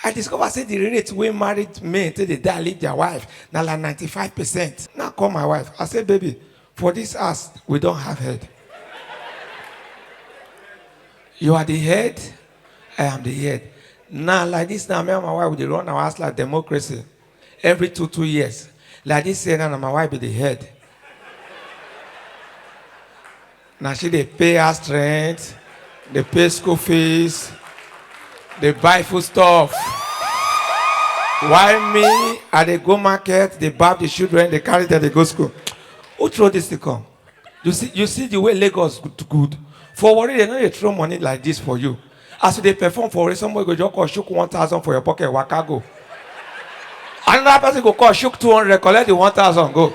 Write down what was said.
I discover say the rate wey married men till they die leave their wife now like 95%. Now I call my wife. I say, baby, for this house we don't have head. You are the head, I am the head. Now like this now, me and my wife we dey run our house like democracy. Every 2 years. Like this say now my wife be the head. Now she they pay us rent, they pay school fees, they buy food stuff. While me, I they go market, they bath the children, they carry them, they go school. Who throw this to come? You see the way Lagos good. For worry, they know they throw money like this for you. As they perform for it, somebody go just call shook 1,000 for your pocket, waka go. Another person go call shook 200, collect the 1,000, go.